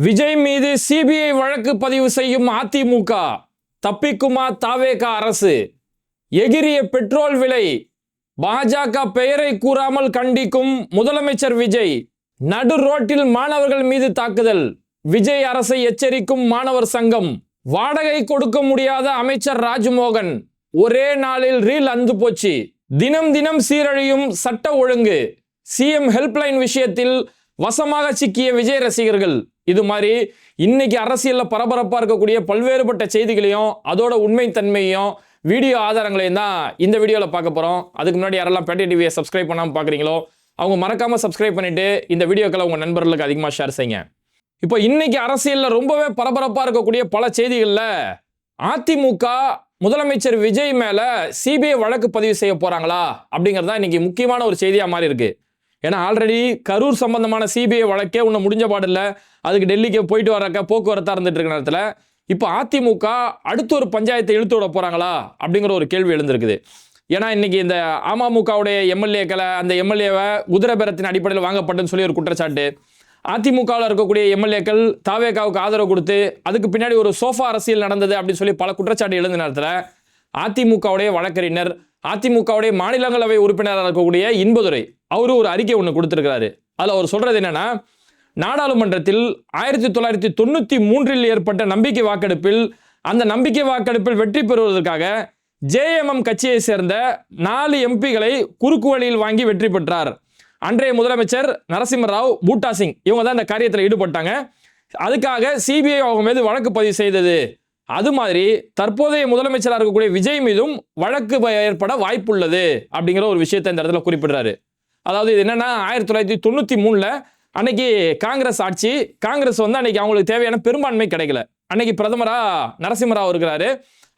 விஜய் மீது சிபிஐ வழக்கு பதிவு செய்யும் அதிமுக, தப்பிக்குமா தாவேகா அரசு? எகிரிய பெட்ரோல் விலை, பாஜக பெயரை கூறாமல் கண்டிக்கும் முதலமைச்சர் விஜய். நடு ரோட்டில் மாணவர்கள் மீது தாக்குதல், விஜய் அரசை எச்சரிக்கும் மாணவர் சங்கம். வாடகை கொடுக்க முடியாத அமைச்சர் ராஜ்மோகன், ஒரே நாளில் ரீல் அந்து போச்சு. தினம் தினம் சீரழியும் சட்ட ஒழுங்கு, சிஎம் ஹெல்ப்லைன் விஷயத்தில் வசமாக சிக்கிய விஜய் ரசிகர்கள். இது மாதிரி இன்னைக்கு அரசியல்ல பரபரப்பா இருக்கக்கூடிய பல்வேறுபட்ட செய்திகளையும் அதோட உண்மைத்தன்மையும் வீடியோ ஆதாரங்களையும் தான் இந்த வீடியோல பார்க்க போறோம். அதுக்கு முன்னாடி யாரெல்லாம் பேட்டை டிவியை சப்ஸ்கிரைப் பண்ணாம பாக்குறீங்களோ அவங்க மறக்காம சப்ஸ்கிரைப் பண்ணிட்டு இந்த வீடியோக்களை உங்க நண்பர்களுக்கு அதிகமாக ஷேர் செய்யுங்க. இப்போ இன்னைக்கு அரசியல்ல ரொம்பவே பரபரப்பா இருக்கக்கூடிய பல செய்திகள்ல அதிமுக முதலமைச்சர் விஜய் மேல சிபிஐ வழக்கு பதிவு செய்ய போறாங்களா அப்படிங்கறதா இன்னைக்கு முக்கியமான ஒரு செய்தியா மாறி இருக்கு. ஏன்னா ஆல்ரெடி கரூர் சம்பந்தமான சிபிஐ வழக்கே ஒன்றும் முடிஞ்ச பாடில்ல, அதுக்கு டெல்லிக்கு போயிட்டு வரக்க போக்குவரத்தா இருந்துட்டு இருக்க நேரத்தில் இப்போ அதிமுக அடுத்த ஒரு பஞ்சாயத்தை இழுத்து விட போறாங்களா அப்படிங்கிற ஒரு கேள்வி எழுந்திருக்குது. ஏன்னா இன்னைக்கு இந்த அமமுகவுடைய எம்எல்ஏக்களை, அந்த எம்எல்ஏவை குதிரை பேரத்தின் அடிப்படையில் வாங்கப்பட்டுன்னு சொல்லி ஒரு குற்றச்சாட்டு, அதிமுகவில் இருக்கக்கூடிய எம்எல்ஏக்கள் தாவேகாவுக்கு ஆதரவு கொடுத்து அதுக்கு பின்னாடி ஒரு சோஃபா அரசியல் நடந்தது அப்படின்னு சொல்லி பல குற்றச்சாட்டு எழுந்த நேரத்தில் அதிமுகவுடைய வழக்கறிஞர், அதிமுகவுடைய மாநிலங்களவை உறுப்பினராக இருக்கக்கூடிய இன்பதுரை அவரு ஒரு அறிக்கை ஒன்று கொடுத்திருக்கிறாரு. அதில் அவர் சொல்றது என்னன்னா, நாடாளுமன்றத்தில் 1993 ஏற்பட்ட நம்பிக்கை வாக்கெடுப்பில், அந்த நம்பிக்கை வாக்கெடுப்பில் வெற்றி பெறுவதற்காக ஜேஎம்எம் கட்சியை சேர்ந்த 4 எம்பிகளை குறுக்கு வழியில் வாங்கி வெற்றி பெற்றார். அன்றைய முதலமைச்சர் நரசிம்மராவ், பூட்டா சிங் இவங்க தான் இந்த காரியத்தில் ஈடுபட்டாங்க. அதுக்காக சிபிஐ அவங்க மீது வழக்கு பதிவு செய்தது. அது மாதிரி தற்போதைய முதலமைச்சராக இருக்கக்கூடிய விஜய் மீதும் வழக்கு ஏற்பட வாய்ப்புள்ளது அப்படிங்கிற ஒரு விஷயத்தை இந்த இடத்துல குறிப்பிடுறாரு. அதாவது இது என்னன்னா, 1993 அன்னைக்கு காங்கிரஸ் ஆட்சி, காங்கிரஸ் வந்து அன்னைக்கு அவங்களுக்கு தேவையான பெரும்பான்மை கிடைக்கல. அன்னைக்கு பிரதமரா நரசிம்மராவ் இருக்கிறாரு,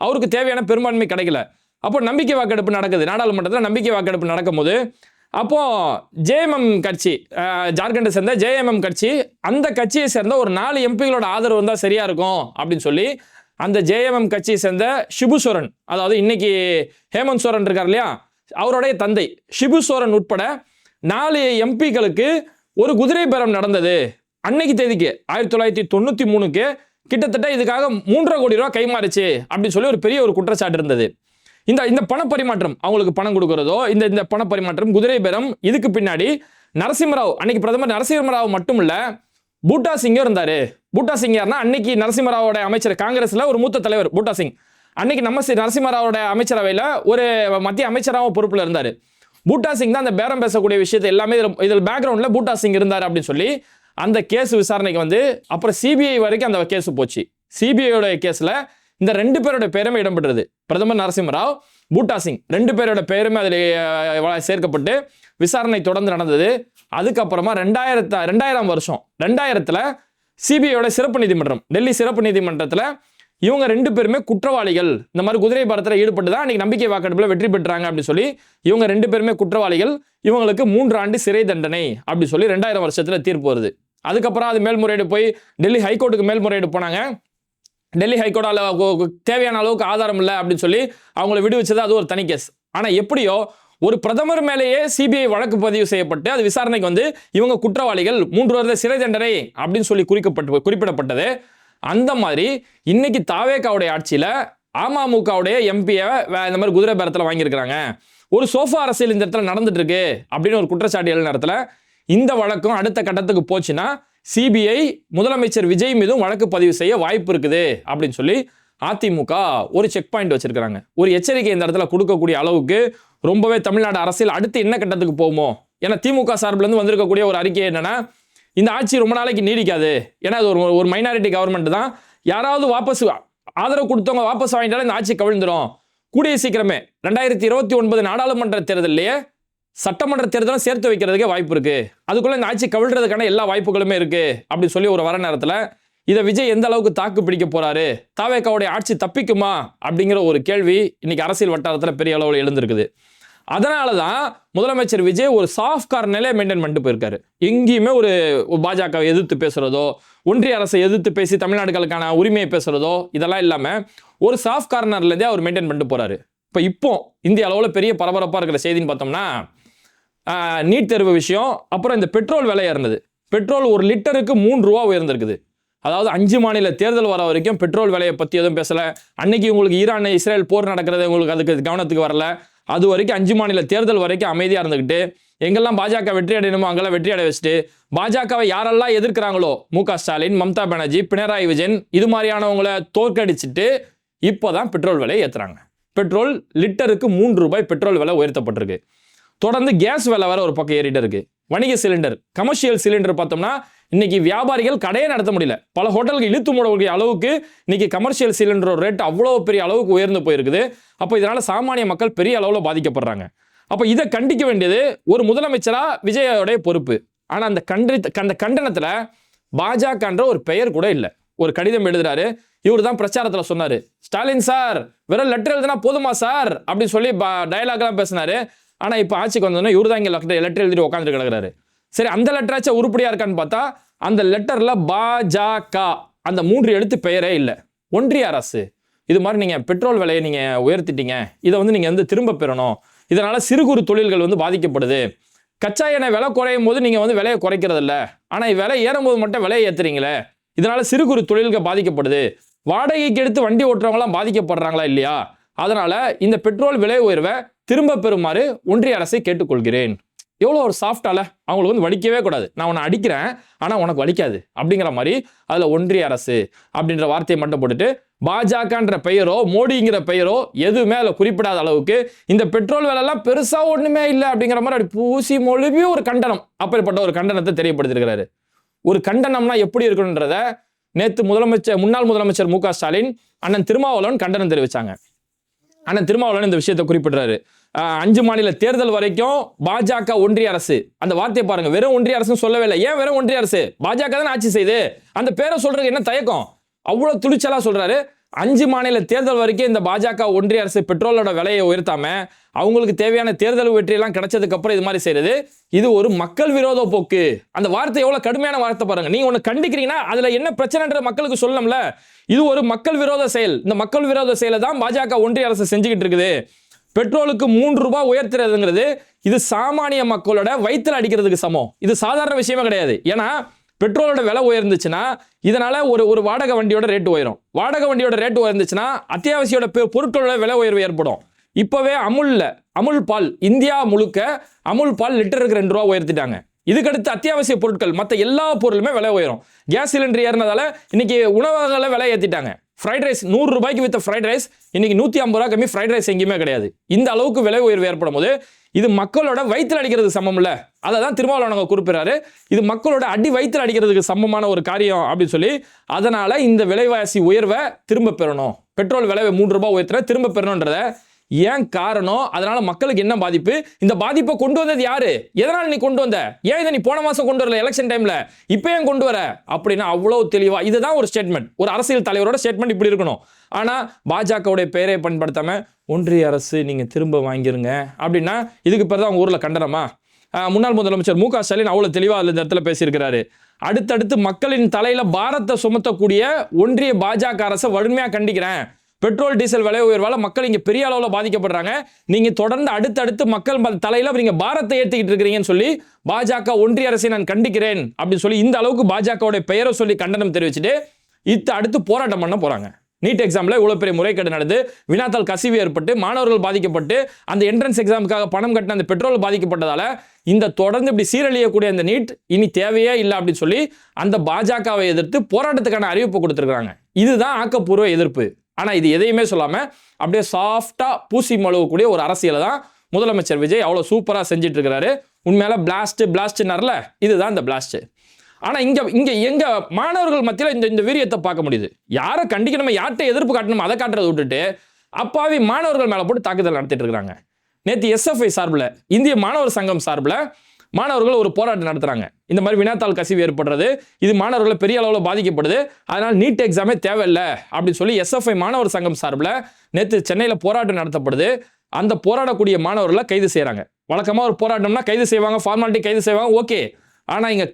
அவருக்கு தேவையான பெரும்பான்மை கிடைக்கல. அப்போ நம்பிக்கை வாக்கெடுப்பு நடக்குது, நாடாளுமன்றத்தில் நம்பிக்கை வாக்கெடுப்பு நடக்கும் போது அப்போ ஜேஎம்எம் கட்சி, ஜார்க்கண்டை சேர்ந்த ஜேஎம்எம் கட்சி, அந்த கட்சியை சேர்ந்த ஒரு 4 எம்பிகளோட ஆதரவு இருந்தால் சரியா இருக்கும் அப்படின்னு சொல்லி அந்த ஜேஎம்எம் கட்சியை சேர்ந்த ஷிபு சோரன், அதாவது இன்னைக்கு ஹேமந்த் சோரன் இருக்கார் இல்லையா, அவருடைய தந்தை ஷிபு சோரன் உட்பட 4 எம்பிக்களுக்கு ஒரு குதிரை பேரம் நடந்தது. அன்னைக்கு தேதிக்கு 1993க்கு கிட்டத்தட்ட இதுக்காக 3.5 கோடி ரூபாய் கைமாறுச்சு அப்படின்னு சொல்லி ஒரு பெரிய ஒரு குற்றச்சாட்டு இருந்தது. இந்த பணப்பரிமாற்றம், அவங்களுக்கு பணம் கொடுக்கறதோ இந்த பணப்பரிமாற்றம், குதிரை பேரம், இதுக்கு பின்னாடி நரசிம்மராவ், அன்னைக்கு பிரதமர் நரசிம்மராவ் மட்டும் இல்ல, பூட்டா சிங்கும் இருந்தாரு. பூட்டா சிங் யாருன்னா அன்னைக்கு நரசிம்மராவோட அமைச்சர், காங்கிரஸ்ல ஒரு மூத்த தலைவர் பூட்டா சிங். அன்னைக்கு நரசிம்மராவோட அமைச்சரவையில் ஒரு மத்திய அமைச்சராகவும் பொறுப்புல இருந்தாரு. பூட்டா சிங் தான் அந்த பேரம் பேசக்கூடிய விஷயத்தை எல்லாமே இதில் பேக்ரவுண்ட்ல பூட்டா சிங் இருந்தார் அப்படின்னு சொல்லி அந்த கேஸ் விசாரணைக்கு வந்து அப்புறம் சிபிஐ வரைக்கும் அந்த கேஸ் போச்சு. சிபிஐயோட கேஸ்ல இந்த 2 பேரோட பேருமே இடம்பெற்றது. பிரதமர் நரசிம்மராவ், பூட்டா சிங் 2 பேரோட பேருமே அதில் சேர்க்கப்பட்டு விசாரணை தொடர்ந்து நடந்தது. அதுக்கப்புறமா 2000 வருஷம் 2000ல் சிபிஐயோட சிறப்பு நீதிமன்றம், டெல்லி சிறப்பு நீதிமன்றத்தில் இவங்க 2 பேருமே குற்றவாளிகள், இந்த மாதிரி குதிரை பேரத்தில் ஈடுபட்டு தான் அன்னைக்கு நம்பிக்கை வாக்கெடுப்பில் வெற்றி பெற்றாங்க அப்படின்னு சொல்லி இவங்க 2 பேருமே குற்றவாளிகள், இவங்களுக்கு 3 ஆண்டு சிறை தண்டனை அப்படி சொல்லி 2000 வருஷத்துல தீர்ப்பு வருது. அதுக்கப்புறம் அது மேல்முறையீடு போய் டெல்லி ஹைகோர்ட்டுக்கு மேல்முறையீடு போனாங்க. டெல்லி ஹைகோர்ட்டால தேவையான அளவுக்கு ஆதாரம் இல்லை அப்படின்னு சொல்லி அவங்கள விடுவிச்சது, அது ஒரு தனி கேஸ். ஆனா எப்படியோ ஒரு பிரதமர் மேலேயே சிபிஐ வழக்கு பதிவு செய்யப்பட்டு அது விசாரணைக்கு வந்து இவங்க குற்றவாளிகள், 3 வருட சிறை தண்டனை அப்படின்னு சொல்லி குறிப்பிடப்பட்டது. அந்த மாதிரி இன்னைக்கு தாவேகாவுடைய ஆட்சியில அமமுகவுடைய எம்பியை இந்த மாதிரி குதிரை பேரத்தில் வாங்கியிருக்கிறாங்க. ஒரு சோஃபா அரசியல் இந்த இடத்துல நடந்துட்டு இருக்கு அப்படின்னு ஒரு குற்றச்சாட்டு எழுந்த நேரத்தில் இந்த வழக்கம் அடுத்த கட்டத்துக்கு போச்சுன்னா சிபிஐ முதலமைச்சர் விஜய் மீதும் வழக்கு பதிவு செய்ய வாய்ப்பு இருக்குது அப்படின்னு சொல்லி அதிமுக ஒரு செக் பாயிண்ட் வச்சிருக்காங்க. ஒரு எச்சரிக்கை இந்த இடத்துல கொடுக்கக்கூடிய அளவுக்கு ரொம்பவே தமிழ்நாடு அரசியல் அடுத்து என்ன கட்டத்துக்கு போகுமோ. ஏன்னா திமுக சார்பில் இருந்து வந்திருக்கக்கூடிய ஒரு அறிக்கை என்னன்னா, இந்த ஆட்சி ரொம்ப நாளைக்கு நீடிக்காது, ஏன்னா அது ஒரு மைனாரிட்டி கவர்மெண்ட் தான், யாராவது வாபஸ் ஆதரவு கொடுத்தவங்க வாபஸ் வாங்கிட்டாலும் இந்த ஆட்சி கவிழ்ந்துடும். கூடிய சீக்கிரமே 2029 நாடாளுமன்ற தேர்தலையே சட்டமன்ற தேர்தலும் சேர்த்து வைக்கிறதுக்கே வாய்ப்பு இருக்கு, அதுக்குள்ள இந்த ஆட்சி கவிழ்றதுக்கான எல்லா வாய்ப்புகளுமே இருக்கு அப்படின்னு சொல்லி ஒரு வர நேரத்தில் இதை விஜய் எந்த அளவுக்கு தாக்கு பிடிக்க போறாரு, தாவேகாவுடைய ஆட்சி தப்பிக்குமா அப்படிங்கிற ஒரு கேள்வி இன்னைக்கு அரசியல் வட்டாரத்தில் பெரிய அளவில் எழுந்திருக்குது. அதனாலதான் முதலமைச்சர் விஜய் ஒரு சாஃப்ட் கார்னரே மெயின்டைன் பண்ணிட்டு போயிருக்காரு. எங்கேயுமே ஒரு பாஜகவை எதிர்த்து பேசுறதோ, ஒன்றிய அரசை எதிர்த்து பேசி தமிழ்நாடுகளுக்கான உரிமையை பேசுறதோ இதெல்லாம் இல்லாம ஒரு சாஃப்ட் கார்னர்ல இருந்தே அவர் மெயின்டைன் பண்ணிட்டு போறாரு. இப்போ இந்திய அளவில் பெரிய பரபரப்பா இருக்கிற செய்தின்னு பார்த்தோம்னா, நீட் தேர்வு விஷயம், அப்புறம் இந்த பெட்ரோல் விலை ஏறினது. பெட்ரோல் 1 லிட்டருக்கு 3 ரூபா உயர்ந்திருக்குது. அதாவது 5 மாநில தேர்தல் வர வரைக்கும் பெட்ரோல் விலையை பற்றி எதுவும் பேசலை. அன்னைக்கு உங்களுக்கு ஈரான் இஸ்ரேல் போர் நடக்கிறது உங்களுக்கு அதுக்கு கவனத்துக்கு வரல. அது வரைக்கும் 5 மாநில தேர்தல் வரைக்கும் அமைதியாக இருந்துக்கிட்டு எங்கெல்லாம் பாஜக வெற்றி அடையணுமோ அங்கெல்லாம் வெற்றி அடைய வச்சுட்டு பாஜகவை யாரெல்லாம் எதிர்க்கிறாங்களோ மு.க. ஸ்டாலின், மம்தா பானர்ஜி, பினராயி விஜயன் இது மாதிரியானவங்களை தோற்கடிச்சிட்டு இப்போதான் பெட்ரோல் விலையை ஏற்றுறாங்க. பெட்ரோல் லிட்டருக்கு 3 ரூபாய் பெட்ரோல் விலை உயர்த்தப்பட்டிருக்கு. தொடர்ந்து கேஸ் விலை வர ஒரு பக்கம் ஏறிட்டு இருக்கு. வணிக சிலிண்டர், கமர்ஷியல் சிலிண்டர் பார்த்தோம்னா இன்னைக்கு வியாபாரிகள் கடையே நடத்த முடியல. பல ஹோட்டலுக்கு இழுத்து மூடக்கூடிய அளவுக்கு இன்னைக்கு கமர்ஷியல் சிலிண்டர் ரேட் அவ்வளோ பெரிய அளவுக்கு உயர்ந்து போயிருக்குது. அப்போ இதனால சாமானிய மக்கள் பெரிய அளவில் பாதிக்கப்படுறாங்க. அப்போ இதை கண்டிக்க வேண்டியது ஒரு முதலமைச்சரா விஜயோடைய பொறுப்பு. ஆனால் அந்த கண்டனத்தில் பாஜகன்ற ஒரு பெயர் கூட இல்லை. ஒரு கடிதம் எழுதுறாரு. இவர் தான் பிரச்சாரத்தில் சொன்னாரு, ஸ்டாலின் சார் வெறும் லெட்டர் எழுதுனா போதுமா சார் அப்படின்னு சொல்லி டயலாக்லாம் பேசினாரு. ஆனால் இப்போ ஆட்சிக்கு வந்தோன்னா இவர் தான் இங்கே லெட்டர் எழுதிட்டு உட்காந்துட்டு கிடக்குறாரு. சரி, அந்த லெட்டராச்சும் உருப்படியா இருக்கான்னு பார்த்தா அந்த லெட்டர்ல பாஜக அந்த 3 எழுத்து பெயரே இல்லை. ஒன்றிய அரசு இது மாதிரி நீங்க பெட்ரோல் விலையை நீங்க உயர்த்திட்டீங்க, இதை நீங்க திரும்ப பெறணும். இதனால சிறு குறு தொழில்கள் பாதிக்கப்படுது. கச்சா எண்ணெய் விலை குறையும் போது நீங்க விலையை குறைக்கிறது இல்லை, ஆனா விலை ஏறும் போது மட்டும் விலையை ஏத்துறீங்களே, இதனால சிறு குறு தொழில்கள் பாதிக்கப்படுது. வாடகைக்கு எடுத்து வண்டி ஓட்டுறவங்களாம் பாதிக்கப்படுறாங்களா இல்லையா? அதனால இந்த பெட்ரோல் விலை உயர்வை திரும்ப பெறுமாறு ஒன்றிய அரசை கேட்டுக்கொள்கிறேன். எவ்வளோ ஒரு சாஃப்டால அவங்களுக்கு வலிக்கவே கூடாது. நான் உன்னை அடிக்கிறேன் ஆனால் உனக்கு வலிக்காது அப்படிங்கிற மாதிரி அதில் ஒன்றிய அரசு அப்படின்ற வார்த்தையை மட்டும் போட்டுட்டு பாஜகன்ற பெயரோ மோடிங்கிற பெயரோ எதுவுமே அதில் குறிப்பிடாத அளவுக்கு இந்த பெட்ரோல் விலைலாம் பெருசாக ஒன்றுமே இல்லை அப்படிங்கிற மாதிரி அப்படி பூசி மொழிவி ஒரு கண்டனம், அப்படிப்பட்ட ஒரு கண்டனத்தை தெரியப்படுத்திருக்கிறாரு. ஒரு கண்டனம்னா எப்படி இருக்கணுன்றத நேற்று முன்னாள் முதலமைச்சர் மு.க. ஸ்டாலின் அண்ணன் திருமாவளவன் கண்டனம் தெரிவிச்சாங்க. அண்ணன் திருமாவளவன் இந்த விஷயத்தை குறிப்பிடுறாரு. 5 மாநில தேர்தல் வரைக்கும் பாஜக ஒன்றிய அரசு, அந்த வார்த்தையை பாருங்க, வெறும் ஒன்றிய அரசு சொல்லவே இல்லை. ஏன் வெறும் ஒன்றிய அரசு? பாஜக தான் ஆட்சி செய்து, அந்த பேரை சொல்றதுக்கு என்ன தயக்கம்? அவ்வளவு துணிச்சலா சொல்றாரு. 5 மாநில தேர்தல் வரைக்கும் இந்த பாஜக ஒன்றிய அரசு பெட்ரோலோட விலையை உயர்த்தாம அவங்களுக்கு தேவையான தேர்தல் வெற்றியெல்லாம் கிடைச்சதுக்கு அப்புறம் இது மாதிரி செய்யறது, இது ஒரு மக்கள் விரோத போக்கு. அந்த வார்த்தை எவ்வளவு கடுமையான வார்த்தை பாருங்க. நீங்க ஒண்ணு கண்டிக்கிறீங்கன்னா அதுல என்ன பிரச்சனைன்ற மக்களுக்கு சொல்லணும்ல. இது ஒரு மக்கள் விரோத செயல். இந்த மக்கள் விரோத செயலை தான் பாஜக ஒன்றிய அரசு செஞ்சுக்கிட்டு இருக்குது. பெட்ரோலுக்கு 3 ரூபாய் உயர்த்துறதுங்கிறது இது சாமானிய மக்களோட வயிற்றுல அடிக்கிறதுக்கு சமம். இது சாதாரண விஷயமே கிடையாது. ஏன்னா பெட்ரோலோட விலை உயர்ந்துச்சுன்னா இதனால ஒரு வாடகை வண்டியோட ரேட் உயரும். வாடகை வண்டியோட ரேட் உயர்ந்துச்சுன்னா அத்தியாவசியோட பொருட்களோட விலை உயர்வு ஏற்படும். இப்பவே அமுல் பால் இந்தியா முழுக்க அமுல் பால் லிட்டருக்கு 2 ரூபா உயர்த்திட்டாங்க. இதுக்கடுத்து அத்தியாவசிய பொருட்கள் மற்ற எல்லா பொருளுமே விலை உயரும். கேஸ் சிலிண்டர் ஏறினதால இன்னைக்கு உணவகங்களை விலை ஏற்றிட்டாங்க. ஃப்ரைட் ரைஸ் 100 ரூபாய்க்கு வித்த ஃப்ரைட் ரைஸ் இன்னைக்கு 150 ரூபா கம்மி ஃப்ரைட் ரைஸ் எங்கேயுமே கிடையாது. இந்த அளவுக்கு விலை உயர்வு ஏற்படும் போது இது மக்களோட வயிற்றுல அடிக்கிறதுக்கு சமம் இல்ல. அதை தான் திருமாவளவன் குறிப்பிடுறாரு. இது மக்களோட அடி வயிற்றுல அடிக்கிறதுக்கு சமமான ஒரு காரியம் அப்படின்னு சொல்லி, அதனால இந்த விலைவாசி உயர்வை திரும்ப பெறணும், பெட்ரோல் விலை 3 ரூபாய் உயர்த்த திரும்ப பெறணும்ன்றத ஏன் காரணம்? அதனால மக்களுக்கு என்ன பாதிப்பு? இந்த பாதிப்பை கொண்டு வந்தது யாரு? எதனால நீ கொண்டு வந்த? ஏன் இதை நீ போன மாசம் கொண்டு வரல எலெக்ஷன் டைம்ல, இப்போ ஏன் கொண்டு வர அப்படின்னா அவ்வளவு தெளிவா இதுதான் ஒரு ஸ்டேட்மெண்ட். ஒரு அரசியல் தலைவரோட ஸ்டேட்மெண்ட் இப்படி இருக்கணும். ஆனா பாஜகவுடைய பெயரை பயன்படுத்தாம ஒன்றிய அரசு நீங்க திரும்ப வாங்கிருங்க அப்படின்னா இதுக்கு பிறகு அவங்க ஊர்ல கண்டனமா? முன்னாள் முதலமைச்சர் மு.க. ஸ்டாலின் அவ்வளவு தெளிவா இந்த இடத்துல பேசியிருக்கிறாரு. அடுத்தடுத்து மக்களின் தலையில பாரத்தை சுமத்தக்கூடிய ஒன்றிய பாஜக அரசை வலிமையா கண்டிக்கிறேன். பெட்ரோல் டீசல் விலை உயர்வால மக்கள் இங்க பெரிய அளவுல பாதிக்கப்படுறாங்க. நீங்க தொடர்ந்து அடுத்தடுத்து மக்கள் தலையில நீங்க பாரத்தை ஏற்றிக்கிட்டு இருக்கிறீங்கன்னு சொல்லி பாஜக ஒன்றிய அரசை நான் கண்டிக்கிறேன் அப்படின்னு சொல்லி இந்த அளவுக்கு பாஜகவுடைய பெயரை சொல்லி கண்டனம் தெரிவிச்சுட்டு அடுத்து போராட்டம் பண்ண போறாங்க. நீட் எக்ஸாம்ல இவ்வளவு பெரிய முறைகேடு நடந்து வினாத்தாள் கசிவு ஏற்பட்டு மாணவர்கள் பாதிக்கப்பட்டு அந்த என்ட்ரன்ஸ் எக்ஸாமுக்காக பணம் கட்டின அந்த பெட்ரோல் பாதிக்கப்பட்டதால இந்த தொடர்ந்து இப்படி சீரழியக்கூடிய அந்த நீட் இனி தேவையே இல்லை அப்படின்னு சொல்லி அந்த பாஜகவை எதிர்த்து போராட்டத்துக்கான அறிவிப்பு கொடுத்திருக்காங்க. இதுதான் ஆக்கப்பூர்வ எதிர்ப்பு. ஆனா இது எதையுமே சொல்லாம அப்படியே சாஃப்டா பூசி மழுவக்கூடிய ஒரு அரசியலை தான் முதலமைச்சர் விஜய் அவ்வளவு சூப்பரா செஞ்சிட்டு இருக்கிறாரு. உண்மையில பிளாஸ்ட்னார்ல இதுதான் இந்த பிளாஸ்ட். ஆனா இங்க எங்க மாணவர்கள் மத்தியில் இந்த வீரியத்தை பார்க்க முடியுது. யாரை கண்டிக்கணுமோ யார்கிட்ட எதிர்ப்பு காட்டணுமோ அதை காட்டுறதை விட்டுட்டு அப்பாவி மாணவர்கள் மேல போட்டு தாக்குதல் நடத்திட்டு இருக்காங்க. நேற்று எஸ்எஃப்ஐ சார்பில் இந்திய மாணவர் சங்கம் சார்பில் மாணவர்கள் ஒரு போராட்டம் நடத்துறாங்க. இந்த மாதிரி வினாத்தாள் கசிவு ஏற்படுறது, இது மாணவர்களை பெரிய அளவில் பாதிக்கப்படுது, அதனால் நீட் எக்ஸாமே தேவையில்லை அப்படின்னு சொல்லி எஸ்எஃப்ஐ மாணவர் சங்கம் சார்பில் நேற்று சென்னையில் போராட்டம் நடத்தப்படுது. அந்த போராடக்கூடிய மாணவர்களை கைது செய்யறாங்க. வழக்கமாக ஒரு போராட்டம்னா கைது செய்வாங்க, ஃபார்மாலிட்டி கைது செய்வாங்க, ஓகே. ஆனா இங்க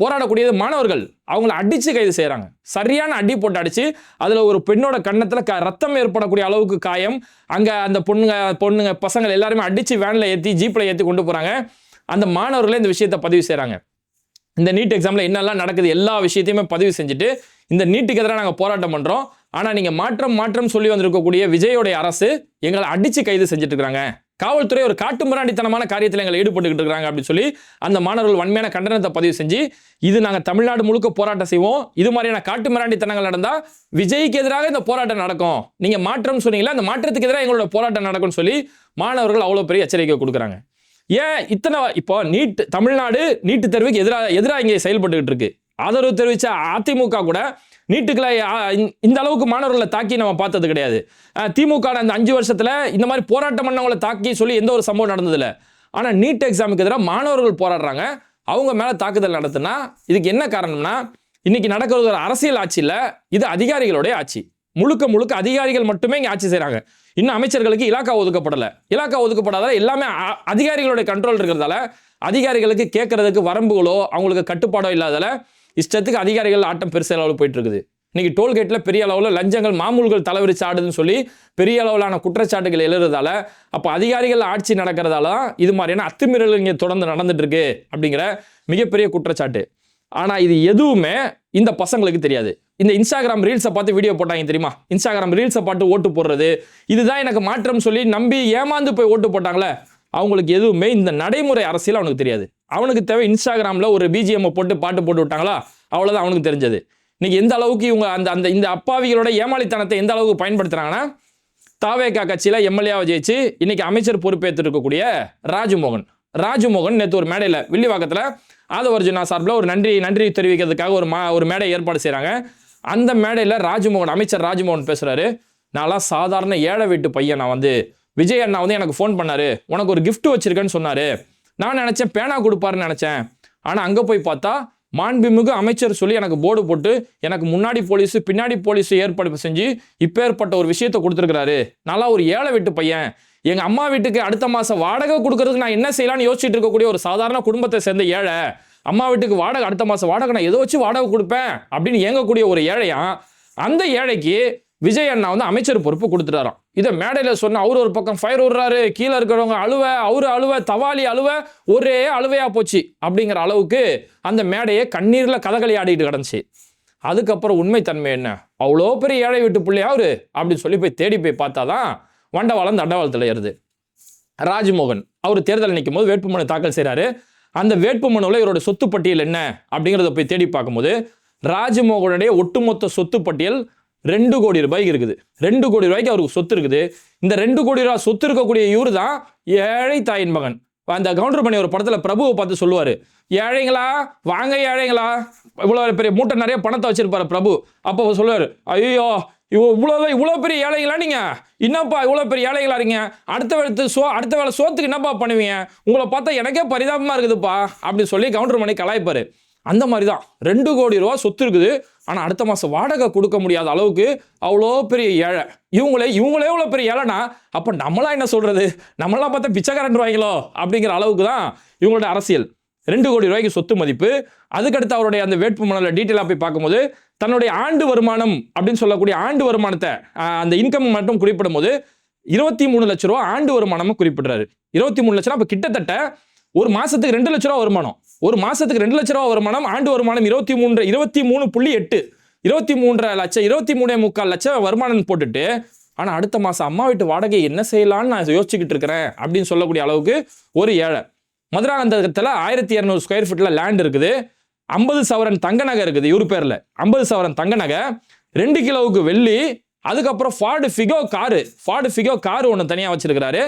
போராடக்கூடியது மாணவர்கள். அவங்கள அடிச்சு கைது செய்யறாங்க. சரியான அடி போட்டு அடிச்சு அதுல ஒரு பெண்ணோட கன்னத்துல ரத்தம் ஏற்படக்கூடிய அளவுக்கு காயம். அங்க அந்த பொண்ணுங்க பசங்க எல்லாருமே அடிச்சு வேன்ல ஏத்தி ஜீப்ல ஏத்தி கொண்டு போறாங்க. அந்த மாணவர்களே இந்த விஷயத்தை பதிவு செய்யறாங்க. இந்த நீட் எக்ஸாம்ல என்னெல்லாம் நடக்குது எல்லா விஷயத்தையுமே பதிவு செஞ்சுட்டு இந்த நீட்டுக்கு எதிராக நாங்கள் போராட்டம் பண்ணுறோம், ஆனால் நீங்கள் மாற்றம் சொல்லி வந்திருக்கக்கூடிய விஜயோடைய அரசு எங்களை அடித்து கைது செஞ்சுட்டு இருக்காங்க, காவல்துறை ஒரு காட்டுமிராண்டித்தனமான காரியத்தில் எங்களை ஈடுபட்டுக்கிட்டு இருக்காங்க அப்படின்னு சொல்லி அந்த மாணவர்கள் வன்மையான கண்டனத்தை பதிவு செஞ்சு, இது நாங்கள் தமிழ்நாடு முழுக்க போராட்டம் செய்வோம், இது மாதிரியான காட்டுமிராண்டித்தனங்கள் நடந்தால் விஜய்க்கு எதிராக இந்த போராட்டம் நடக்கும், நீங்கள் மாற்றம் சொன்னீங்களா அந்த மாற்றத்துக்கு எதிராக எங்களோட போராட்டம் நடக்கும்னு சொல்லி மாணவர்கள் அவ்வளோ பெரிய எச்சரிக்கை கொடுக்குறாங்க. ஏன் இத்தனை இப்போ தமிழ்நாடு நீட்டு தேர்வுக்கு எதிராக இங்கே செயல்பட்டுக்கிட்டு இருக்கு. ஆதரவு தெரிவித்த அதிமுக கூட நீட்டுக்களை இந்த அளவுக்கு மாணவர்களை தாக்கி நம்ம பார்த்தது கிடையாது. திமுக அந்த 5 வருஷத்துல இந்த மாதிரி போராட்டம் பண்ணவங்களை தாக்கி சொல்லி எந்த ஒரு சம்பவம் நடந்ததில்லை. ஆனால் நீட் எக்ஸாமுக்கு எதிராக மாணவர்கள் போராடுறாங்க, அவங்க மேலே தாக்குதல் நடத்துனா இதுக்கு என்ன காரணம்னா, இன்னைக்கு நடக்கிறது ஒரு அரசியல் ஆட்சி இல்லை, இது அதிகாரிகளுடைய ஆட்சி. முழுக்க அதிகாரிகள் மட்டுமே இங்கே ஆட்சி செய்கிறாங்க. இன்னும் அமைச்சர்களுக்கு இலாக்கா ஒதுக்கப்படலை. இலாக்கா ஒதுக்கப்படாத எல்லாமே அதிகாரிகளுடைய கண்ட்ரோல் இருக்கிறதால அதிகாரிகளுக்கு கேட்கறதுக்கு வரம்புகளோ அவங்களுக்கு கட்டுப்பாடோ இல்லாதால இஷ்டத்துக்கு அதிகாரிகள் ஆட்டம் பெருசு அளவில் போயிட்டு இருக்குது. இன்னைக்கு டோல்கேட்டில் பெரிய அளவில் லஞ்சங்கள் மாமூல்கள் தலைவரிச்சு ஆடுதுன்னு சொல்லி பெரிய அளவிலான குற்றச்சாட்டுகள் எழுறதால, அப்போ அதிகாரிகள் ஆட்சி நடக்கிறதால தான் இது மாதிரியான அத்துமீறல் இங்கே தொடர்ந்து நடந்துட்டு இருக்கு அப்படிங்கிற மிகப்பெரிய குற்றச்சாட்டு. ஆனால் இது எதுவுமே இந்த பசங்களுக்கு தெரியாது. இந்த இன்ஸ்டாகிராம் ரீல்ஸை பார்த்து வீடியோ போட்டாங்க தெரியுமா, இன்ஸ்டாகிராம் ரீல்ஸை பார்த்து ஓட்டு போடுறது, இதுதான் எனக்கு மாற்றம் சொல்லி நம்பி ஏமாந்து போய் ஓட்டு போட்டாங்களே, அவங்களுக்கு எதுவுமே இந்த நடைமுறை அரசியல் அவனுக்கு தெரியாது. அவனுக்கு தேவை இன்ஸ்டாகிராமில் ஒரு பிஜிஎம் போட்டு பாட்டு போட்டு விட்டாங்களா, அவ்வளோதான் அவனுக்கு தெரிஞ்சது. இன்னைக்கு எந்த அளவுக்கு இவங்க இந்த அப்பாவிகளோட ஏமாளித்தனத்தை எந்த அளவுக்கு பயன்படுத்துறாங்கன்னா, தாவேகா கட்சியில் எம்எல்ஏவை ஜெயிச்சு இன்னைக்கு அமைச்சர் பொறுப்பேற்று இருக்கக்கூடிய ராஜ்மோகன் நேற்று ஒரு மேடையில் வில்லிவாக்கத்தில் ஆதவர்ஜுனா சார்பில் ஒரு நன்றி தெரிவிக்கிறதுக்காக ஒரு மேடை ஏற்பாடு செய்கிறாங்க. அந்த மேடையில் அமைச்சர் ராஜ்மோகன் பேசுகிறாரு, நான்லாம் சாதாரண ஏழை வீட்டு பையன், நான் விஜய் அண்ணா எனக்கு ஃபோன் பண்ணாரு, உனக்கு ஒரு கிஃப்ட் வச்சிருக்கேன்னு சொன்னாரு, நான் நினச்சேன் பேனா கொடுப்பாருன்னு நினச்சேன், ஆனால் அங்கே போய் பார்த்தா மாண்புமிகு அமைச்சர் சொல்லி எனக்கு போர்டு போட்டு எனக்கு முன்னாடி போலீஸ் பின்னாடி போலீஸ் ஏற்பாடு செஞ்சு இப்போ ஏற்பட்ட ஒரு விஷயத்தை கொடுத்துருக்கிறாரு. நல்லா ஒரு ஏழை வீட்டு பையன், எங்கள் அம்மா வீட்டுக்கு அடுத்த மாதம் வாடகை கொடுக்கறதுக்கு நான் என்ன செய்யலாம்னு யோசிச்சுட்டு இருக்கக்கூடிய ஒரு சாதாரண குடும்பத்தை சேர்ந்த ஏழை, அம்மா வீட்டுக்கு வாடகை அடுத்த மாதம் வாடகை நான் ஏதோ வச்சு வாடகை கொடுப்பேன் அப்படின்னு இயங்கக்கூடிய ஒரு ஏழையா, அந்த ஏழைக்கு விஜய் அண்ணா அமைச்சர் பொறுப்பு கொடுத்துட்டாராம். இதை மேடையில் சொன்ன அவர் ஒரு பக்கம் ஃபயர் விடுறாரு, கீழே இருக்கிறவங்க அழுவ தவாலி ஒரே அழுவையா போச்சு அப்படிங்கிற அளவுக்கு அந்த மேடையை கண்ணீரில் கதகளி ஆடிட்டு கிடந்துச்சு. அதுக்கப்புறம் உண்மை தன்மை என்ன, அவ்வளோ பெரிய ஏழை வீட்டு பிள்ளையா அவரு அப்படின்னு சொல்லி போய் தேடி போய் பார்த்தாதான் வண்டவாளம் தண்டவாளத்தில் ஏறுது. ராஜ்மோகன் அவர் தேர்தல் நிற்கும் போது வேட்புமனு தாக்கல் செய்கிறாரு. அந்த வேட்புமனுவில் இவரோட சொத்து பட்டியல் என்ன அப்படிங்கிறத போய் தேடி பார்க்கும்போது ராஜ்மோகனுடைய ஒட்டுமொத்த சொத்து பட்டியல் 2 கோடி ரூபாய்க்கு இருக்குது. 2 கோடி ரூபாய்க்கு அவருக்கு சொத்து இருக்குது. இந்த 2 கோடி ரூபாய் சொத்து இருக்கக்கூடிய இவரு தான் ஏழை தாயின் மகன். அந்த கவுண்டர் பண்ணி ஒரு படத்தில் பிரபுவை பார்த்து சொல்லுவார், ஏழைங்களா வாங்க ஏழைங்களா, இவ்வளோ பெரிய மூட்டை நிறைய பணத்தை வச்சிருப்பாரு பிரபு. அப்போ சொல்லுவார், ஐயோ இவ்வளோ பெரிய ஏழைங்களா நீங்கள், என்னப்பா இவ்வளோ பெரிய ஏழைகளா இருக்கீங்க, அடுத்த வேலை சோத்துக்கு என்னப்பா பண்ணுவீங்க, உங்களை பார்த்தா எனக்கே பரிதாபமாக இருக்குதுப்பா அப்படின்னு சொல்லி கவுண்டர் பண்ணி கலாய்ப்பார். அந்த மாதிரி தான் 2 கோடி ரூபா சொத்து இருக்குது, ஆனால் அடுத்த மாதம் வாடகை கொடுக்க முடியாத அளவுக்கு அவ்வளோ பெரிய ஏழை. இவங்களே இவ்வளோ பெரிய ஏழைனா அப்போ நம்மளாம் என்ன சொல்கிறது, நம்மளாம் பார்த்தா பிச்சைக்காரன் வாங்கிலோ அப்படிங்கிற அளவுக்கு தான் இவங்களோட அரசியல். 2 கோடி ரூபாய்க்கு சொத்து மதிப்பு. அதுக்கடுத்து அவருடைய அந்த வேட்புமனுவில் டீட்டெயிலாக போய் பார்க்கும்போது தன்னுடைய ஆண்டு வருமானம் அப்படின்னு சொல்லக்கூடிய ஆண்டு வருமானத்தை அந்த இன்கம் மட்டும் குறிப்பிடும் போது 23 லட்ச ரூபா ஆண்டு வருமானமும் குறிப்பிடுறாரு. 23 லட்சம் அப்போ கிட்டத்தட்ட ஒரு மாசத்துக்கு 2 லட்ச ரூபா வருமானம். ஒரு மாசத்துக்கு 2 லட்ச ரூபா வருமானம், ஆண்டு வருமானம் 23.8 23.3 லட்சம் வருமானம் போட்டுட்டு, ஆனால் அடுத்த மாதம் அம்மா வீட்டு வாடகை என்ன செய்யலான்னு நான் யோசிச்சுக்கிட்டு இருக்கிறேன் அப்படின்னு சொல்லக்கூடிய அளவுக்கு ஒரு ஏழை. மதுராந்தகத்தில் 1200 ஸ்கொயர் ஃபீட்டில் லேண்ட் இருக்குது, 50 சவரன் தங்க நகை இருக்குது இவரு பேரில், 50 சவரன் தங்க நகை, 2 கிலோவுக்கு வெள்ளி, அதுக்கப்புறம் ஃபார்டு ஃபிகோ காரு ஒன்று தனியாக வச்சிருக்கிறாரு.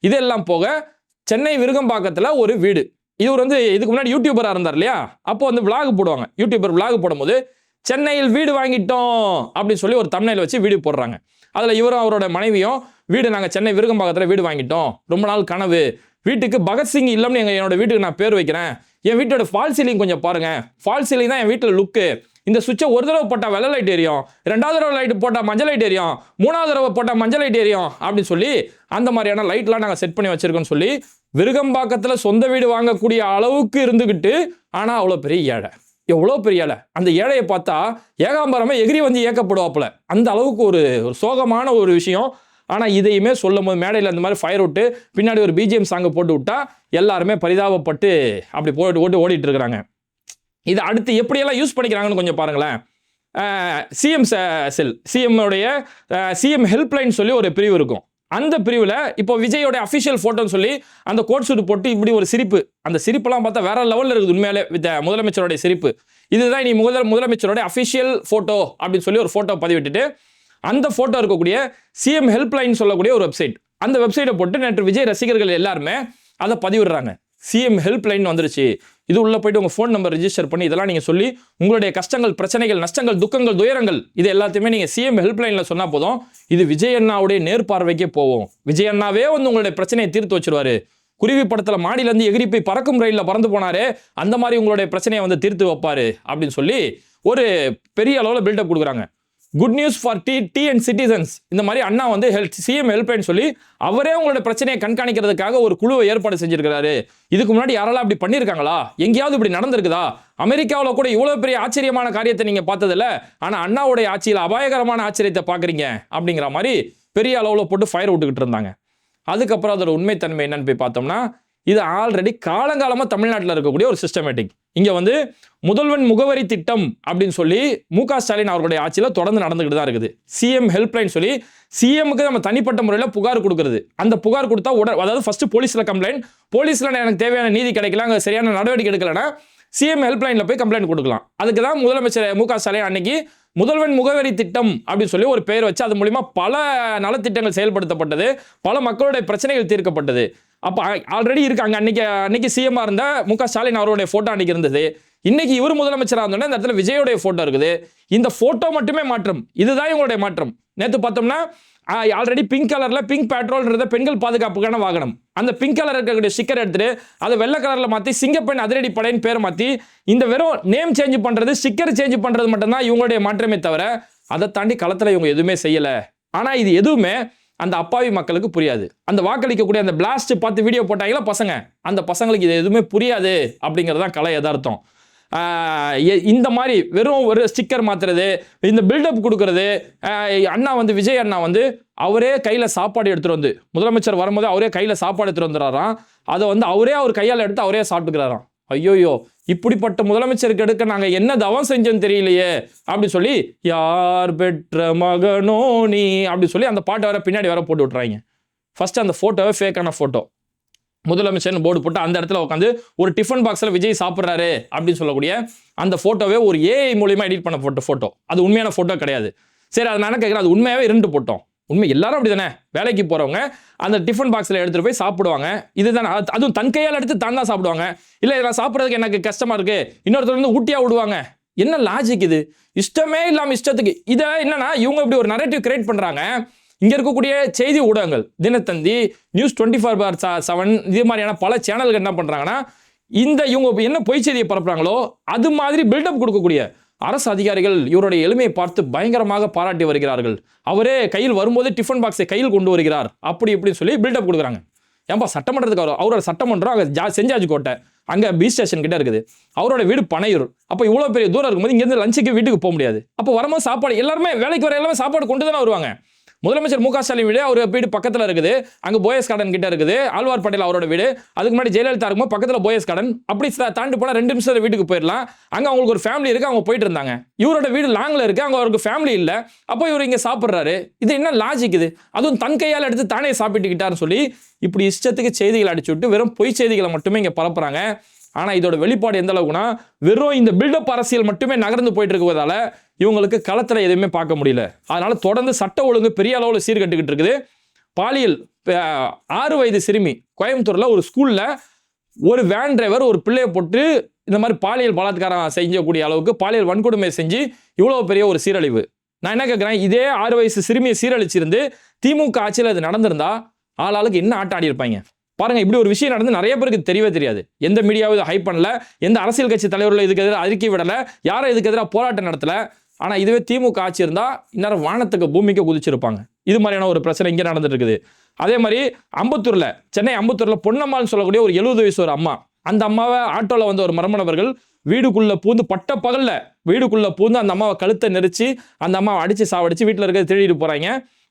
இதெல்லாம் போக சென்னை விருகம்பாக்கத்தில் ஒரு வீடு. இவர் இதுக்கு முன்னாடி யூடியூபராக இருந்தார் இல்லையா, அப்போ விளாக் போடுவாங்க. யூடியூபர் விளாக் போடும்போது சென்னையில் வீடு வாங்கிட்டோம் அப்படின்னு சொல்லி ஒரு தம்ப்நெயில் வச்சு வீடியோ போடுறாங்க. அதில் இவரும் அவரோட மனைவியும் வீடு நாங்கள் சென்னை விருகம்பாக்கத்தில் வீடு வாங்கிட்டோம், ரொம்ப நாள் கனவு, வீட்டுக்கு பகத்சிங் இல்லம்னு என்னோட வீட்டுக்கு நான் பேர் வைக்கிறேன், என் வீட்டோட ஃபால் சீலிங் கொஞ்சம் பாருங்க, ஃபால் சீலிங் தான் என் வீட்டில் லுக்கு, இந்த சுவிட்சை ஒரு தடவை போட்டால் வெள்ளை லைட் எரியும், 2வது தடவை லைட் போட்டால் மஞ்சள் லைட் எரியும், 3வது தடவை போட்டால் மஞ்சள் லைட் எரியும் அப்படின்னு சொல்லி அந்த மாதிரியான லைட்லாம் நாங்கள் செட் பண்ணி வச்சிருக்கோம்னு சொல்லி விருகம்பாக்கத்தில் சொந்த வீடு வாங்கக்கூடிய அளவுக்கு இருந்துக்கிட்டு, ஆனால் அவ்வளோ பெரிய ஏழை, எவ்வளோ பெரிய ஏழை. அந்த ஏழையை பார்த்தா ஏகாம்பரமாக எகிரி ஏக்கப்படுவாப்புல, அந்த அளவுக்கு ஒரு சோகமான ஒரு விஷயம். ஆனால் இதையுமே சொல்லும் போது மேடையில் இந்த மாதிரி ஃபயர் விட்டு பின்னாடி ஒரு பிஜிஎம் சாங்கை போட்டு விட்டா எல்லாருமே பரிதாபப்பட்டு அப்படி ஓடிட்டு இருக்கிறாங்க. இதை அடுத்து எப்படியெல்லாம் யூஸ் பண்ணிக்கிறாங்கன்னு கொஞ்சம் பாருங்களேன். சிஎம் செல், சிஎம் ஹெல்ப்லைன் சொல்லி ஒரு பிரிவு இருக்கும். அந்த பிரிவில் இப்போ விஜயோட அஃபிஷியல் ஃபோட்டோன்னு சொல்லி அந்த கோட் சூட் போட்டு இப்படி ஒரு சிரிப்பு, அந்த சிரிப்பெல்லாம் பார்த்தா வேற லெவலில் இருக்குது உண்மையிலே. முதலமைச்சருடைய சிரிப்பு இதுதான் நீ முதலமைச்சரோட அஃபிஷியல் ஃபோட்டோ அப்படின்னு சொல்லி ஒரு ஃபோட்டோ பதிவிட்டுட்டு அந்த ஃபோட்டோ இருக்கக்கூடிய சிஎம் ஹெல்ப்லைன் சொல்லக்கூடிய ஒரு வெப்சைட், அந்த வெப்சைட்டை போட்டு நேற்று விஜய் ரசிகர்கள் எல்லாருமே அதை பதிவிடுறாங்க. சிஎம் ஹெல்ப்லைன் வந்துருச்சு, இது உள்ள போயிட்டு உங்கள் ஃபோன் நம்பர் ரிஜிஸ்டர் பண்ணி இதெல்லாம் நீங்கள் சொல்லி உங்களுடைய கஷ்டங்கள், பிரச்சனைகள், நஷ்டங்கள், துக்கங்கள், துயரங்கள் இது எல்லாத்தையுமே நீங்கள் சிஎம் ஹெல்ப்லைனில் சொன்னால் போதும், இது விஜய் அண்ணாவுடைய நேர்பார்வைக்கே போவோம். விஜய் அண்ணாவே வந்து உங்களுடைய பிரச்சனையை தீர்த்து வச்சிருவாரு. குருவி படத்தில் மாடியிலேருந்து எகிரி போய் பறக்கும் ரயிலில் பறந்து போனாரு, அந்த மாதிரி உங்களுடைய பிரச்சனையை வந்து தீர்த்து வைப்பாரு அப்படின்னு சொல்லி ஒரு பெரிய அளவில் பில்டப் கொடுக்குறாங்க. Good news for the and citizens. இந்த மாதிரி அண்ணா வந்து சிஎம் ஹெல்ப்லைன் சொல்லி அவரே உங்களோட பிரச்சனையை கண்காணிக்கிறதுக்காக ஒரு குழுவை ஏற்பாடு செஞ்சிருக்கிறாரு. இதுக்கு முன்னாடி யாரெல்லாம் அப்படி பண்ணியிருக்காங்களா, எங்கேயாவது இப்படி நடந்திருக்குதா? அமெரிக்காவில் கூட இவ்வளவு பெரிய ஆச்சரியமான காரியத்தை நீங்க பார்த்ததில்ல, ஆனா அண்ணாவுடைய ஆட்சியில் அபாயகரமான ஆச்சரியத்தை பாக்குறீங்க அப்படிங்கிற மாதிரி பெரிய அளவில் போட்டு ஃபயர் விட்டுக்கிட்டு இருந்தாங்க. அதுக்கப்புறம் அதோட உண்மைத்தன்மை என்னன்னு போய் பார்த்தோம்னா, இது ஆல்ரெடி காலங்காலமாக தமிழ்நாட்டில் இருக்கக்கூடிய ஒரு சிஸ்டமேட்டிக். இங்கே வந்து முதல்வன் முகவரி திட்டம் அப்படின்னு சொல்லி மு.க. ஸ்டாலின் அவர்களுடைய ஆட்சியில் தொடர்ந்து நடந்துகிட்டு தான் இருக்குது. சிஎம் ஹெல்ப்லைன் சொல்லி சிஎம்க்கு நம்ம தனிப்பட்ட முறையில் புகார் கொடுக்குறது. அந்த புகார் கொடுத்தா அதாவது ஃபர்ஸ்ட் போலீஸில் கம்ப்ளைண்ட், போலீஸில் எனக்கு தேவையான நீதி கிடைக்கல, அங்கே சரியான நடவடிக்கை எடுக்கலைன்னா சிஎம் ஹெல்ப்லைனில் போய் கம்ப்ளைண்ட் கொடுக்கலாம். அதுக்கு தான் முதலமைச்சர் மு.க. ஸ்டாலின் அன்னைக்கு முதல்வன் முகவரி திட்டம் அப்படின்னு சொல்லி ஒரு பெயர் வச்சு அது மூலிமா பல நலத்திட்டங்கள் செயல்படுத்தப்பட்டது, பல மக்களுடைய பிரச்சனைகள் தீர்க்கப்பட்டது. அப்போ ஆல்ரெடி இருக்காங்க. அன்னைக்கு சிஎம்மா இருந்த மு.க. ஸ்டாலின் அவருடைய போட்டோ அன்னைக்கு இருந்தது. இன்னைக்கு இவர் முதலமைச்சராக இருந்தோன்னா இந்த இடத்துல விஜயோடைய போட்டோ இருக்குது. இந்த போட்டோ மட்டுமே மாற்றம், இதுதான் இவங்களுடைய மாற்றம். நேற்று பார்த்தோம்னா ஆல்ரெடி பிங்க் கலர்ல பிங்க் பெட்ரோல்ன்றத பெண்கள் பாதுகாப்புக்கான வாகனம், அந்த பிங்க் கலர் இருக்கக்கூடிய ஸ்டிக்கர் எடுத்துட்டு அதை வெள்ளை கலர்ல மாற்றி சிங்கப்பெண் அதிரடி படையின் பேர் மாற்றி இந்த வெறும் நேம் சேஞ்ச் பண்றது, ஸ்டிக்கர் சேஞ்ச் பண்றது மட்டும்தான் இவங்களுடைய மாற்றமே தவிர அதை தாண்டி களத்தில் இவங்க எதுவுமே செய்யலை. ஆனால் இது எதுவுமே அந்த அப்பாவி மக்களுக்கு புரியாது. அந்த வாக்களிக்கக்கூடிய அந்த பிளாஸ்ட் பார்த்து வீடியோ போட்டாங்களா பசங்க, அந்த பசங்களுக்கு இது எதுவுமே புரியாது அப்படிங்கிறது தான் கலை யதார்த்தம். இந்த மாதிரி வெறும் ஒரு ஸ்டிக்கர் மாத்துறது, இந்த பில்டப் கொடுக்கறது. அண்ணா வந்து விஜய் அண்ணா வந்து அவரே கையில் சாப்பாடு எடுத்துகிட்டு வந்து, முதலமைச்சர் வரும்போது அவரே கையில் சாப்பாடு எடுத்துகிட்டு வந்துடுறாராம். அதை வந்து அவர் கையால் எடுத்து அவரே சாப்பிட்டுக்கிறாராம். ஐயோயோ, இப்படிப்பட்ட முதலமைச்சருக்கு எடுக்க நாங்கள் என்ன தவம் செஞ்சோன்னு தெரியலையே அப்படி சொல்லி யார் பெற்ற மகனோ நீ அப்படி சொல்லி அந்த பாட்டை வர பின்னாடி வர போட்டு விட்றாங்க. ஃபர்ஸ்ட் அந்த ஃபோட்டோவே ஃபேக்கான ஃபோட்டோ, முதலமைச்சர்னு போர்டு போட்டு அந்த இடத்துல உட்காந்து ஒரு டிஃபன் பாக்ஸில் விஜய் சாப்பிட்றாரு அப்படின்னு சொல்லக்கூடிய அந்த ஃபோட்டோவே ஒரு ஏஐ மூலியமா எடிட் பண்ண போட்ட ஃபோட்டோ, அது உண்மையான ஃபோட்டோ கிடையாது. சரி, அதை நான் கேட்குறேன், அது உண்மையாகவே 2 போட்டோம். உண்மை எல்லாரும் அப்படி தானே, வேலைக்கு போகிறவங்க அந்த டிஃபன் பாக்ஸில் எடுத்துகிட்டு போய் சாப்பிடுவாங்க. இதுதானே, அதுவும் தன் கையால் எடுத்து தான் தான் சாப்பிடுவாங்க. இல்லை நான் சாப்பிட்றதுக்கு எனக்கு கஷ்டமாக இருக்குது, இன்னொருத்தர் வந்து ஊட்டியாக விடுவாங்க. என்ன லாஜிக் இது? இஷ்டமே இல்லாமல் இஷ்டத்துக்கு இதை என்னன்னா இவங்க இப்படி ஒரு நரேட்டிவ் கிரியேட் பண்ணுறாங்க. இங்கே இருக்கக்கூடிய செய்தி ஊடகங்கள், தினத்தந்தி, நியூஸ் 24/7 இது மாதிரியான பல சேனல்கள் என்ன பண்ணுறாங்கன்னா, இவங்க என்ன பொய் செய்தியை பரப்புறாங்களோ அது மாதிரி பில்டப் கொடுக்கக்கூடிய அரசு அதிகாரிகள் இவருடைய எளிமையை பார்த்து பயங்கரமாக பாராட்டி வருகிறார்கள். அவரே கையில் வரும்போது டிஃபன் பாக்ஸை கையில் கொண்டு வருகிறார் அப்படி இப்படின்னு சொல்லி பில்டப் கொடுக்குறாங்க. ஏன்பா சட்டமன்றத்துக்கு அவரோட சட்டமன்றம் அங்கே செஞ்சாஜ் கோட்டை அங்கே பீச் ஸ்டேஷன் கிட்ட இருக்குது, அவரோட வீடு பனையூர். அப்போ இவ்வளோ பெரிய தூரம் இருக்கும்போது இங்கேருந்து லஞ்சுக்கு வீட்டுக்கு போக முடியாது. அப்போ வரும்போது சாப்பாடு எல்லாருமே வேலைக்கு வர எல்லாமே சாப்பாடு கொண்டு தானே வருவாங்க. முதலமைச்சர் மு.க. ஸ்டாலின் வீடு அவர் வீடு பக்கத்தில் இருக்குது, அங்கே போயஸ் கார்டன் கிட்ட இருக்குது. ஆழ்வார் பட்டேல் அவரோட வீடு, அதுக்கு முன்னாடி ஜெயலலிதா இருக்கும்போது பக்கத்தில் போயஸ் கார்டன். அப்படி தாண்டி போனால் 2 நிமிஷத்துல வீட்டுக்கு போயிடலாம். அங்கே அவங்களுக்கு ஒரு ஃபேமிலி இருக்குது, அவங்க போயிட்டு இருந்தாங்க. இவரோட வீடு லாங்கில் இருக்குது, அங்கே அவருக்கு ஃபேமிலி இல்லை. அப்போ இவர் இங்கே சாப்பிட்றாரு. இது என்ன லாஜிக் இது? அதுவும் தன் கையால் எடுத்து தானே சாப்பிட்டுக்கிட்டாருன்னு சொல்லி இப்படி இஷ்டத்துக்கு செய்திகள் அடிச்சு விட்டு வெறும் பொய் செய்திகளை மட்டுமே இங்கே பரப்புறாங்க. ஆனால் இதோட வெளிப்பாடு எந்த அளவுக்குன்னா, வெறும் இந்த பில்டப் அரசியல் மட்டுமே நகர்ந்து போயிட்டு இருக்கிறதால இவங்களுக்கு களத்தில் எதுவுமே பார்க்க முடியல. அதனால தொடர்ந்து சட்ட ஒழுங்கு பெரிய அளவில் சீர்கட்டுக்கிட்டு இருக்குது. பாலியல் 6 வயது சிறுமி கோயம்புத்தூரில் ஒரு ஸ்கூலில் ஒரு வேன் டிரைவர் ஒரு பிள்ளையை போட்டு இந்த மாதிரி பாலியல் பலாத்காரம் செய்யக்கூடிய அளவுக்கு பாலியல் வன்கொடுமை செஞ்சு இவ்வளோ பெரிய ஒரு சீரழிவு. நான் என்ன கேட்குறேன், இதே 6 வயசு சிறுமியை சீரழிச்சிருந்து திமுக ஆட்சியில் அது நடந்திருந்தா ஆளாளுக்கு என்ன ஆட்டம் ஆடி இருப்பாங்க பாருங்க. இப்படி ஒரு விஷயம் நடந்து நிறைய பேருக்கு தெரியவே தெரியாது. எந்த மீடியாவும் இதை ஹைப் பண்ணல, எந்த அரசியல் கட்சி தலைவர்கள் இதுக்கு எதிராக அறிக்கை விடலை, யாரும் இதுக்கு எதிராக போராட்டம் நடத்தல. ஆனால் இதுவே திமுக ஆட்சி இருந்தால் இந்நேரம் வானத்துக்கு பூமிக்கு குதிச்சிருப்பாங்க. இது மாதிரியான ஒரு பிரச்சனை இங்கே நடந்துட்டு இருக்குது. அதே மாதிரி அம்பத்தூரில், சென்னை அம்பத்தூரில் பொன்னம்மாள்னு சொல்லக்கூடிய ஒரு 70 வயசு ஒரு அம்மா, அந்த அம்மாவை ஆட்டோவில் வந்து ஒரு மர்ம நபர்கள் வீடுக்குள்ளே பூந்து பட்ட பகலில் வீடுக்குள்ளே பூந்து அந்த அம்மாவை கழுத்தை நெரிச்சு அந்த அம்மாவை அடித்து சாவடிச்சு வீட்டில் இருக்கிறத திருடிட்டு போகிறாங்க.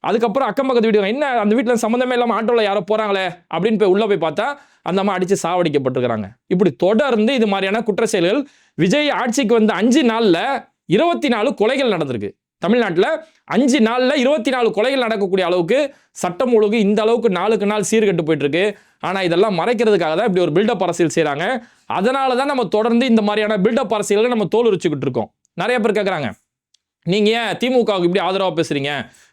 அதுக்கப்புறம் அக்கம் பக்கத்து வீடு என்ன அந்த வீட்டில் சம்மந்தமே இல்லாமல் ஆட்டோவில் யாரோ போகிறாங்களே அப்படின்னு போய் உள்ளே போய் பார்த்தா அந்த அம்மா அடித்து சாவடிக்கப்பட்டிருக்கிறாங்க. இப்படி தொடர்ந்து இது மாதிரியான குற்ற செயல்கள் விஜய் ஆட்சிக்கு வந்த 5 நாளில் 24 கொலைகள் நடந்திருக்கு. தமிழ்நாட்டில் 5 நாளில் 24 கொலைகள் நடக்கக்கூடிய அளவுக்கு சட்டம் ஒழுங்கு இந்த அளவுக்கு நாளுக்கு நாள் சீர்கெட்டு போயிட்டு இருக்கு. ஆனால் இதெல்லாம் மறைக்கிறதுக்காக தான் இப்படி ஒரு பில்டப் அரசியல் செய்கிறாங்க. அதனால தான் நம்ம தொடர்ந்து இந்த மாதிரியான பில்டப் அரசியல்களை நம்ம தோல் உரிச்சுக்கிட்டு இருக்கோம். நிறைய பேர் கேட்குறாங்க, நீங்கள் ஏன் திமுகவுக்கு இப்படி ஆதரவாக பேசுகிறீங்க,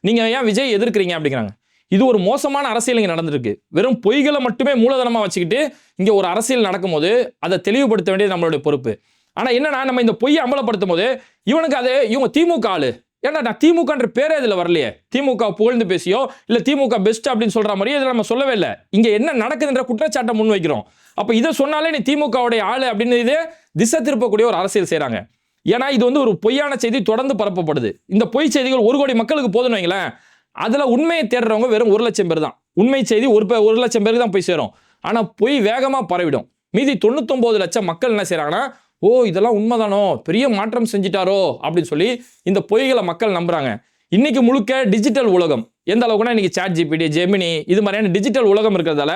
நீங்கள் ஏன் விஜய் எதிர்க்கிறீங்க அப்படிங்கிறாங்க. இது ஒரு மோசமான அரசியல் இங்கே நடந்திருக்கு. வெறும் பொய்களை மட்டுமே மூலதனமாக வச்சுக்கிட்டு இங்கே ஒரு அரசியல் நடக்கும்போது அதை தெளிவுபடுத்த வேண்டியது நம்மளுடைய பொறுப்பு. ஆனால் என்னன்னா, நம்ம இந்த பொய்யை அமலப்படுத்தும் போது இவனுக்கு அது இவங்க திமுக ஆளு, ஏன்னா நான் திமுகன்ற பேரே இதில் வரலையே, திமுக புகழ்ந்து பேசியோ இல்லை திமுக பெஸ்ட் அப்படின்னு சொல்கிற மாதிரியே இதில் நம்ம சொல்லவே இல்லை. இங்கே என்ன நடக்குதுன்ற குற்றச்சாட்டை முன் வைக்கிறோம். அப்போ இதை சொன்னாலே நீ திமுகவுடைய ஆளு அப்படின்னு இதே திசை திருப்பக்கூடிய ஒரு அரசியல் செய்கிறாங்க. ஏன்னா இது வந்து ஒரு பொய்யான செய்தி தொடர்ந்து பரப்பப்படுது. இந்த பொய் செய்திகள் 1 கோடி மக்களுக்கு போதுன்னு வைங்களேன். அதில் உண்மையை தேடுறவங்க வெறும் 1 லட்சம் பேர் தான். உண்மை செய்தி 1 லட்சம் பேருக்கு தான் போய் சேரும். ஆனால் பொய் வேகமாக பரவிடும். மீதி 99 லட்சம் மக்கள் என்ன செய்கிறாங்கன்னா, ஓ இதெல்லாம் உண்மைதானோ, பெரிய மாற்றம் செஞ்சிட்டாரோ அப்படின்னு சொல்லி இந்த பொய்களை மக்கள் நம்புறாங்க. இன்னைக்கு முழுக்க டிஜிட்டல் உலகம். எந்த அளவுக்குன்னா இன்னைக்கு ChatGPT, ஜெமினி இது மாதிரியான டிஜிட்டல் உலகம் இருக்கிறதால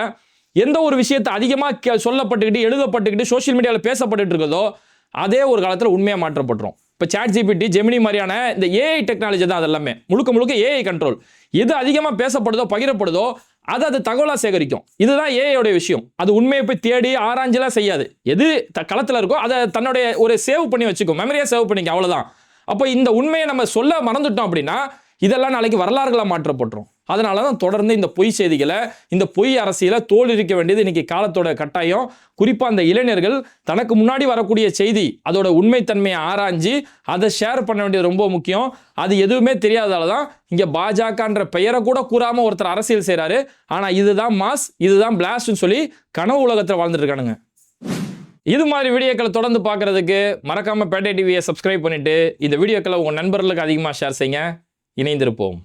எந்த ஒரு விஷயத்தை அதிகமாக சொல்லப்பட்டுக்கிட்டு எழுதப்பட்டுக்கிட்டு சோஷியல் மீடியாவில் பேசப்பட்டு இருக்கிறதோ அதே ஒரு காலத்தில் உண்மையாக மாற்றப்பட்டுரும். இப்போ ChatGPT, ஜெமினி மாதிரியான இந்த AI டெக்னாலஜி தான். அது எல்லாமே முழுக்க AI கண்ட்ரோல். எது அதிகமாக பேசப்படுதோ பகிரப்படுதோ அது தகவலாக சேகரிக்கும். இதுதான் ஏஐயோடைய விஷயம். அது உண்மையை போய் தேடி ஆராய்ஞ்சலாம் செய்யாது. எது களத்தில் இருக்கோ அதை தன்னுடைய ஒரு சேவ் பண்ணி வச்சுக்கும், மெமரியாக சேவ் பண்ணிக்கும், அவ்வளோதான். அப்போ இந்த உண்மையை நம்ம சொல்ல மறந்துட்டோம் அப்படின்னா இதெல்லாம் நாளைக்கு வரலாறுகளாக மாற்றப்பட்டுரும். அதனால தான் தொடர்ந்து இந்த பொய் செய்திகளை, இந்த பொய் அரசியலை தோல் இருக்க வேண்டியது இன்னைக்கு காலத்தோட கட்டாயம். குறிப்பாக அந்த இளைஞர்கள் தனக்கு முன்னாடி வரக்கூடிய செய்தி அதோட உண்மைத்தன்மையை ஆராய்ஞ்சு அதை ஷேர் பண்ண வேண்டியது ரொம்ப முக்கியம். அது எதுவுமே தெரியாததால தான் இங்கே பாஜகன்ற பெயரை கூட கூறாமல் ஒருத்தர் அரசியல் செய்கிறாரு. ஆனால் இதுதான் மாஸ், இதுதான் பிளாஸ்ட்னு சொல்லி கனவு உலகத்தில் வாழ்ந்துட்டு இருக்கானுங்க. இது மாதிரி வீடியோக்களை தொடர்ந்து பார்க்கறதுக்கு மறக்காமல் பேட்டை டிவியை சப்ஸ்கிரைப் பண்ணிட்டு இந்த வீடியோக்களை உங்கள் நண்பர்களுக்கு அதிகமாக ஷேர் செய்யுங்க. இணைந்திருப்போம்.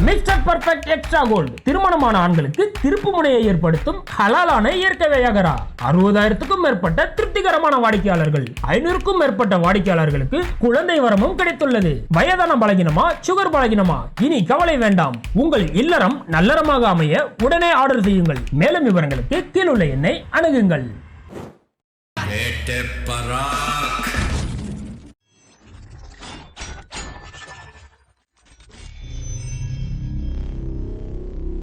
மிஸ்டர் பர்ஃபெக்ட் எக்ஸ்ட்ரா கோல்டு திருமணமான ஆண்களுக்கு திருப்பு முனையை ஏற்படுத்தும் ஹலாலான இயற்கை வியாகரா. 60,000க்கும் மேற்பட்ட திருப்திகரமான வாடிக்கையாளர்கள், 500க்கும் மேற்பட்ட வாடிக்கையாளர்களுக்கு குழந்தை வரமும் கிடைத்துள்ளது. வயதான பலகினமா, சுகர் பலகினமா, இனி கவலை வேண்டாம். உங்கள் இல்லறம் நல்லறமாக அமைய உடனே ஆர்டர் செய்யுங்கள். மேலும் விவரங்களுக்கு கீழுள்ள எண்ணை அணுகுங்கள்.